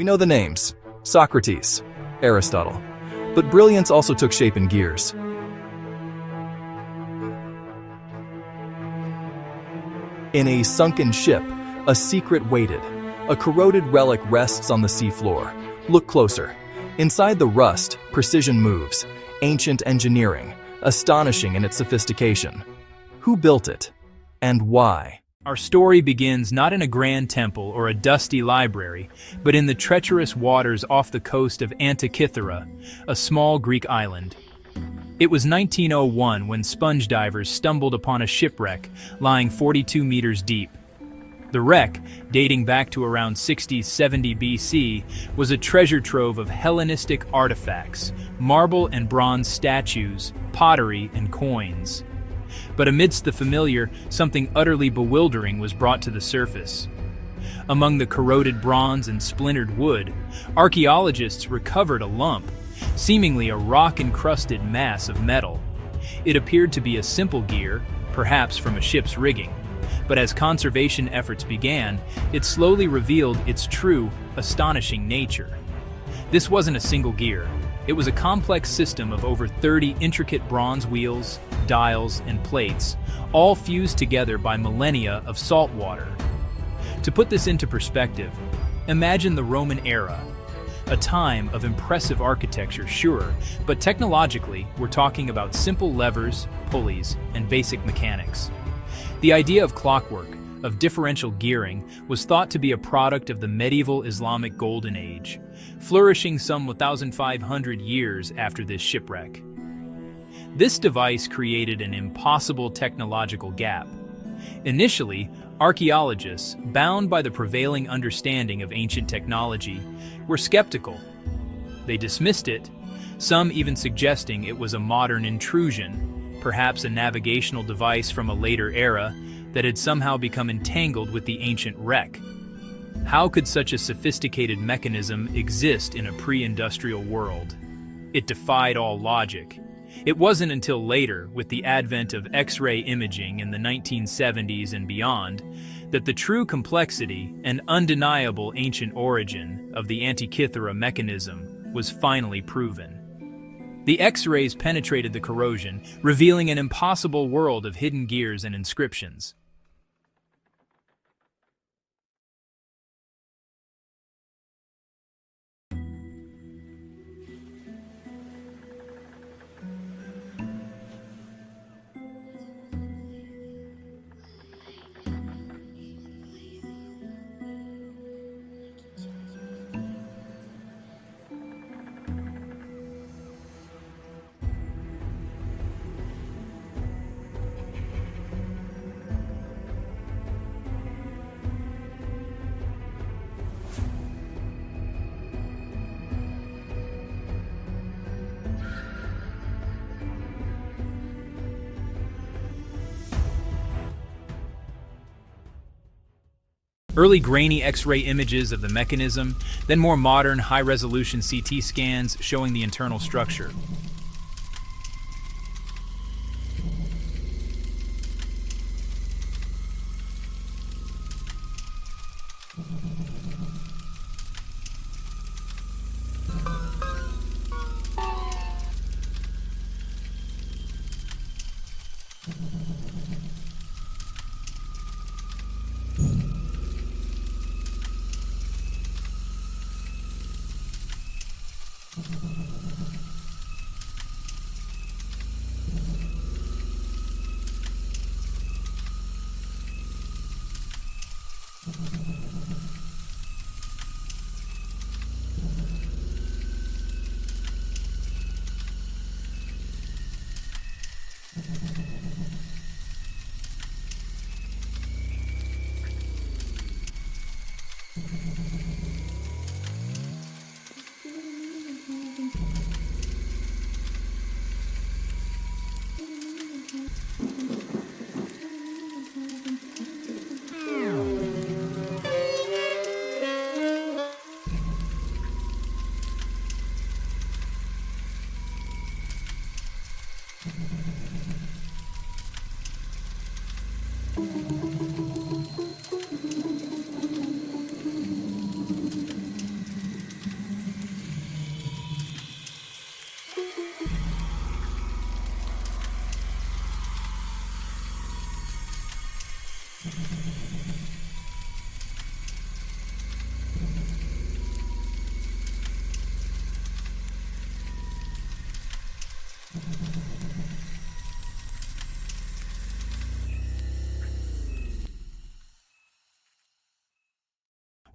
know the names: Socrates, Aristotle. But brilliance also took shape in gears. In a sunken ship, a secret waited. A corroded relic rests on the seafloor. Look closer. Inside the rust, precision moves. Ancient engineering, astonishing in its sophistication. Who built it? And why? Our story begins not in a grand temple or a dusty library, but in the treacherous waters off the coast of Antikythera, a small Greek island. It was 1901 when sponge divers stumbled upon a shipwreck lying 42 meters deep. The wreck, dating back to around 60-70 BC, was a treasure trove of Hellenistic artifacts, marble and bronze statues, pottery, and coins. But amidst the familiar, something utterly bewildering was brought to the surface. Among the corroded bronze and splintered wood, archaeologists recovered a lump, seemingly a rock-encrusted mass of metal. It appeared to be a simple gear, perhaps from a ship's rigging. But as conservation efforts began, it slowly revealed its true, astonishing nature. This wasn't a single gear. It was a complex system of over 30 intricate bronze wheels, dials, and plates, all fused together by millennia of salt water. To put this into perspective, imagine the Roman era, a time of impressive architecture, sure, but technologically, we're talking about simple levers, pulleys, and basic mechanics. The idea of clockwork, of differential gearing, was thought to be a product of the medieval Islamic Golden Age, flourishing some 1,500 years after this shipwreck. This device created an impossible technological gap. Initially, archaeologists, bound by the prevailing understanding of ancient technology, were skeptical. They dismissed it, some even suggesting it was a modern intrusion, perhaps a navigational device from a later era that had somehow become entangled with the ancient wreck. How could such a sophisticated mechanism exist in a pre-industrial world? It defied all logic. It wasn't until later, with the advent of X-ray imaging in the 1970s and beyond, that the true complexity and undeniable ancient origin of the Antikythera mechanism was finally proven. The X-rays penetrated the corrosion, revealing an impossible world of hidden gears and inscriptions. Early grainy X-ray images of the mechanism, then more modern high-resolution CT scans showing the internal structure.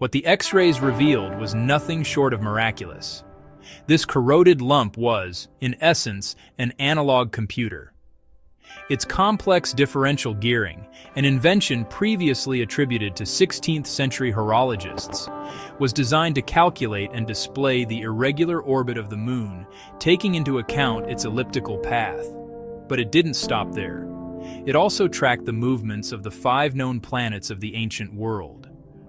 What the X-rays revealed was nothing short of miraculous. This corroded lump was, in essence, an analog computer. Its complex differential gearing, an invention previously attributed to 16th-century horologists, was designed to calculate and display the irregular orbit of the Moon, taking into account its elliptical path. But it didn't stop there. It also tracked the movements of the 5 known planets of the ancient world: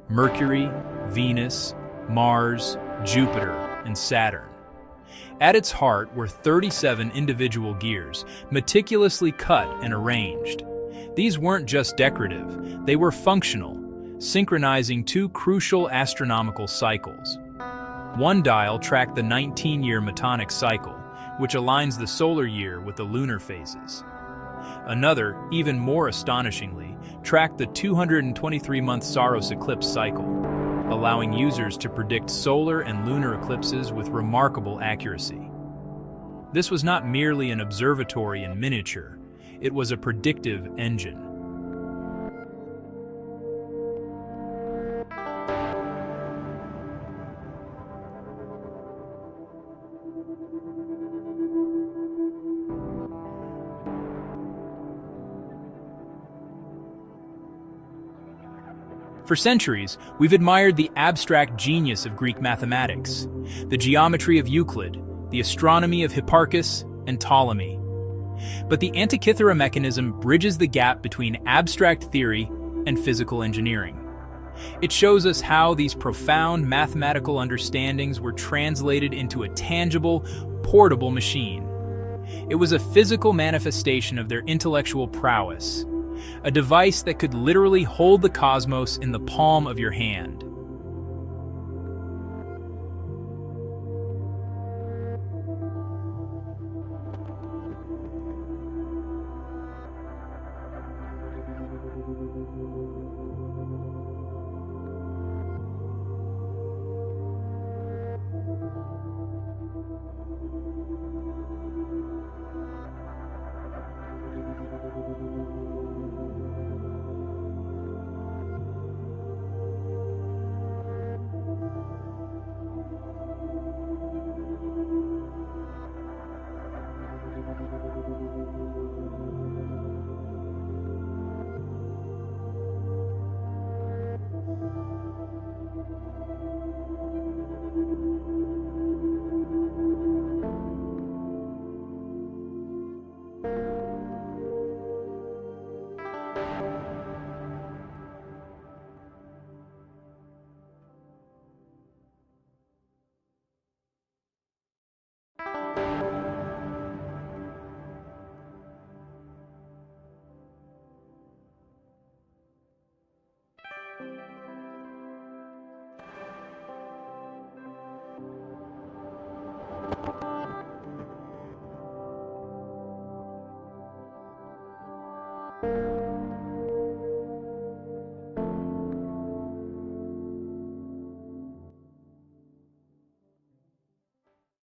Mercury, Venus, Mars, Jupiter, and Saturn. At its heart were 37 individual gears, meticulously cut and arranged. These weren't just decorative, they were functional, synchronizing 2 crucial astronomical cycles. One dial tracked the 19-year Metonic cycle, which aligns the solar year with the lunar phases. Another, even more astonishingly, tracked the 223-month Saros eclipse cycle, allowing users to predict solar and lunar eclipses with remarkable accuracy. This was not merely an observatory in miniature, it was a predictive engine. For centuries, we've admired the abstract genius of Greek mathematics, the geometry of Euclid, the astronomy of Hipparchus and Ptolemy. But the Antikythera mechanism bridges the gap between abstract theory and physical engineering. It shows us how these profound mathematical understandings were translated into a tangible, portable machine. It was a physical manifestation of their intellectual prowess, a device that could literally hold the cosmos in the palm of your hand.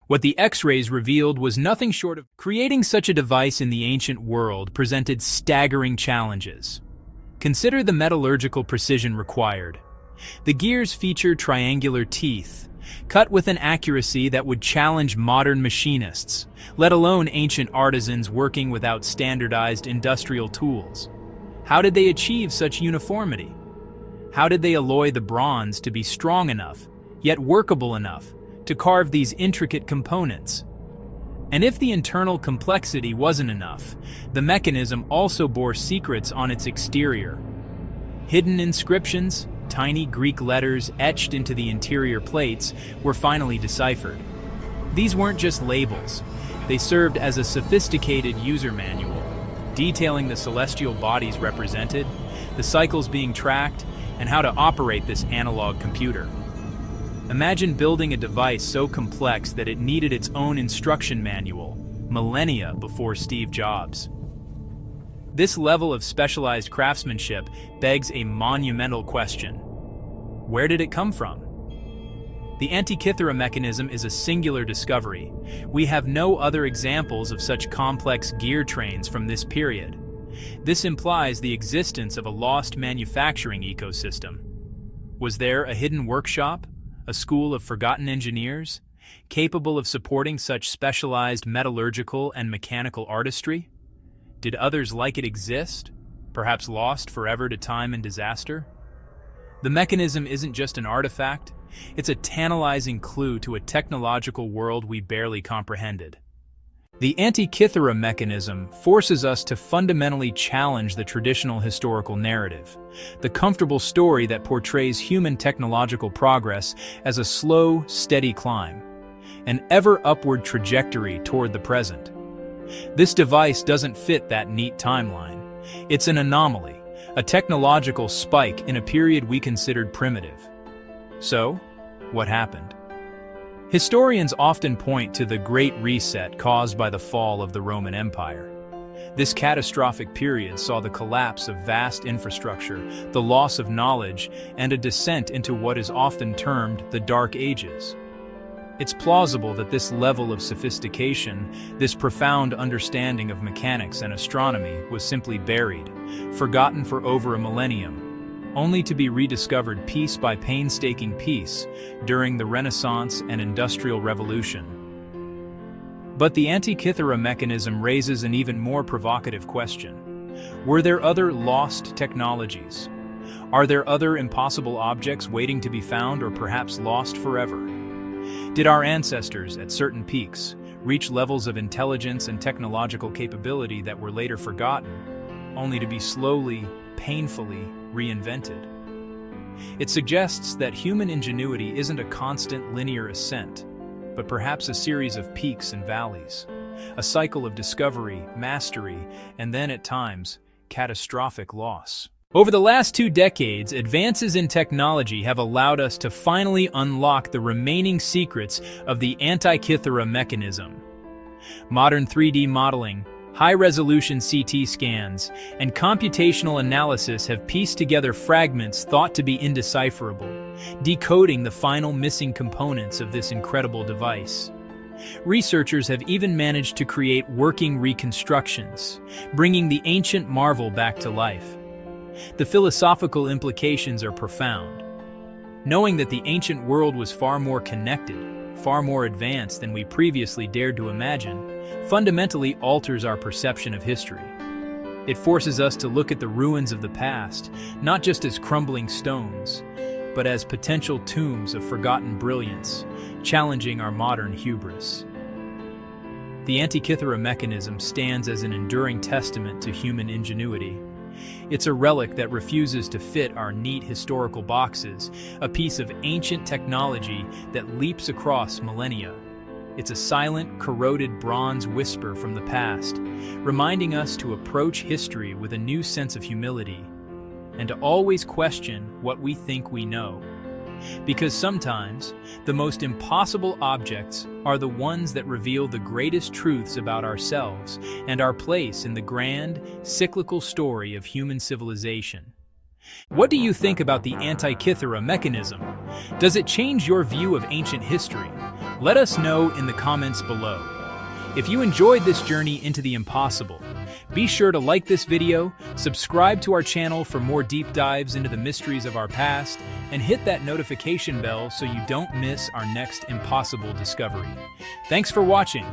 What the X-rays revealed was nothing short of creating such a device in the ancient world presented staggering challenges. Consider the metallurgical precision required. The gears feature triangular teeth, cut with an accuracy that would challenge modern machinists, let alone ancient artisans working without standardized industrial tools. How did they achieve such uniformity? How did they alloy the bronze to be strong enough, yet workable enough, to carve these intricate components? And if the internal complexity wasn't enough, the mechanism also bore secrets on its exterior. Hidden inscriptions, tiny Greek letters etched into the interior plates, were finally deciphered. These weren't just labels, they served as a sophisticated user manual, detailing the celestial bodies represented, the cycles being tracked, and how to operate this analog computer. Imagine building a device so complex that it needed its own instruction manual, millennia before Steve Jobs. This level of specialized craftsmanship begs a monumental question. Where did it come from? The Antikythera mechanism is a singular discovery. We have no other examples of such complex gear trains from this period. This implies the existence of a lost manufacturing ecosystem. Was there a hidden workshop, a school of forgotten engineers, capable of supporting such specialized metallurgical and mechanical artistry? Did others like it exist, perhaps lost forever to time and disaster? The mechanism isn't just an artifact, it's a tantalizing clue to a technological world we barely comprehended. The Antikythera Mechanism forces us to fundamentally challenge the traditional historical narrative, the comfortable story that portrays human technological progress as a slow, steady climb, an ever-upward trajectory toward the present. This device doesn't fit that neat timeline. It's an anomaly, a technological spike in a period we considered primitive. So, what happened? Historians often point to the Great Reset caused by the fall of the Roman Empire. This catastrophic period saw the collapse of vast infrastructure, the loss of knowledge, and a descent into what is often termed the Dark Ages. It's plausible that this level of sophistication, this profound understanding of mechanics and astronomy, was simply buried, forgotten for over a millennium, only to be rediscovered piece by painstaking piece during the Renaissance and Industrial Revolution. But the Antikythera Mechanism raises an even more provocative question. Were there other lost technologies? Are there other impossible objects waiting to be found or perhaps lost forever? Did our ancestors, at certain peaks, reach levels of intelligence and technological capability that were later forgotten, only to be slowly, painfully reinvented? It suggests that human ingenuity isn't a constant linear ascent, but perhaps a series of peaks and valleys, a cycle of discovery, mastery, and then at times, catastrophic loss. Over the last 2 decades, advances in technology have allowed us to finally unlock the remaining secrets of the Antikythera Mechanism. Modern 3D modeling, high-resolution CT scans, and computational analysis have pieced together fragments thought to be indecipherable, decoding the final missing components of this incredible device. Researchers have even managed to create working reconstructions, bringing the ancient marvel back to life. The philosophical implications are profound. Knowing that the ancient world was far more connected, far more advanced than we previously dared to imagine, fundamentally alters our perception of history. It forces us to look at the ruins of the past, not just as crumbling stones, but as potential tombs of forgotten brilliance, challenging our modern hubris. The Antikythera Mechanism stands as an enduring testament to human ingenuity. It's a relic that refuses to fit our neat historical boxes, a piece of ancient technology that leaps across millennia. It's a silent, corroded bronze whisper from the past, reminding us to approach history with a new sense of humility, and to always question what we think we know. Because sometimes, the most impossible objects are the ones that reveal the greatest truths about ourselves and our place in the grand, cyclical story of human civilization. What do you think about the Antikythera Mechanism? Does it change your view of ancient history? Let us know in the comments below. If you enjoyed this journey into the impossible, be sure to like this video, subscribe to our channel for more deep dives into the mysteries of our past, and hit that notification bell so you don't miss our next impossible discovery. Thanks for watching.